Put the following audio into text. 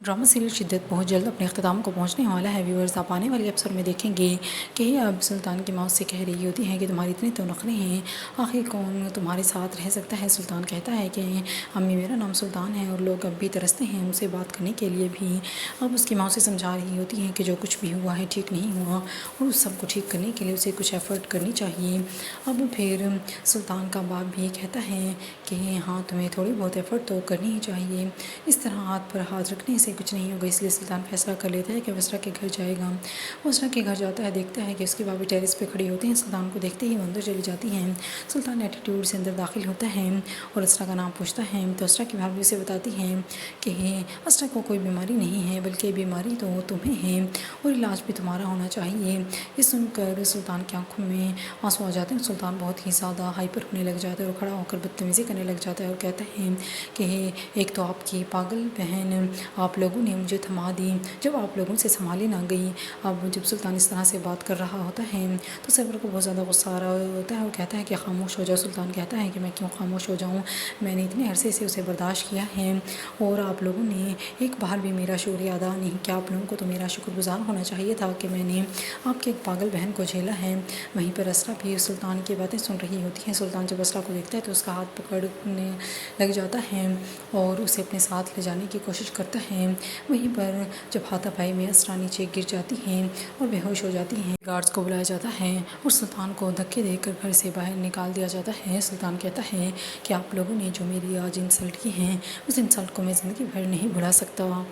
Drama serial शिद्दत बहुत जल्द अपने अख्ताम को पहुंचने वाला है। व्यूअर्स, आप आने वाले एपिसोड में देखेंगे कि अब सुल्तान की माँ उससे कह रही होती है कि तुम्हारी इतने तो नखरे हैं, आखिर कौन तुम्हारे साथ रह सकता है। सुल्तान कहता है कि अम्मी, मेरा नाम सुल्तान है और लोग अब भी तरसते हैं मुझसे बात करने के लिए भी। अब उसकी माँ उसे समझा रही होती है कि जो कुछ भी हुआ है ठीक नहीं हुआ और उस सबको ठीक करने के लिए उसे कुछ एफ़र्ट करनी चाहिए। अब फिर सुल्तान का बाप भी कहता है कि हाँ, तुम्हें थोड़ी बहुत एफ़र्ट तो करनी ही चाहिए, इस तरह हाथ पर हाथ रखने से कुछ नहीं होगा। इसलिए सुल्तान फैसला कर लेता है कि वसरा के घर जाएगा। वसरा के घर जाता है, देखता है कि उसकी भाभी टेरेस पे खड़ी होती हैं। सुल्तान को देखते ही वो अंदर चली जाती हैं। सुल्तान एटीट्यूड से अंदर दाखिल होता है और असरा का नाम पूछता है तो असरा की भाभी उसे बताती है कि असरा को कोई बीमारी नहीं है, बल्कि बीमारी तो तुम्हें है और इलाज भी तुम्हारा होना चाहिए। ये सुनकर सुल्तान की आंखों में आंसू आ जाते हैं। सुल्तान बहुत ही ज़्यादा हाइपर होने लग जाता है और खड़ा होकर बदतमीज़ी करने लग जाता है और कहता है कि एक तो आपकी पागल बहन, आप लोगों ने मुझे थमा दी जब आप लोगों से संभाली ना गई। अब जब सुल्तान इस तरह से बात कर रहा होता है तो सरवर को बहुत ज़्यादा गुस्सा आ रहा होता है और कहता है कि खामोश हो जाओ। सुल्तान कहता है कि मैं क्यों खामोश हो जाऊँ, मैंने इतने अरसे से उसे बर्दाश्त किया है और आप लोगों ने एक बार भी मेरा शुक्रिया अदा नहीं किया। आप लोगों को तो मेरा शुक्रगुजार होना चाहिए था कि मैंने आपकी एक पागल बहन को झेला है। वहीं पर असरा भी सुल्तान की बातें सुन रही होती हैं। सुल्तान जब असरा को देखता है तो उसका हाथ पकड़ने लग जाता है और उसे अपने साथ ले जाने की कोशिश करता है। वहीं पर जब हाथापाई में असरा नीचे गिर जाती हैं और बेहोश हो जाती हैं, गार्ड्स को बुलाया जाता है और सुल्तान को धक्के देकर घर से बाहर निकाल दिया जाता है। सुल्तान कहता है कि आप लोगों ने जो मेरी आज इंसल्ट की है उस इंसल्ट को मैं ज़िंदगी भर नहीं भुला सकता।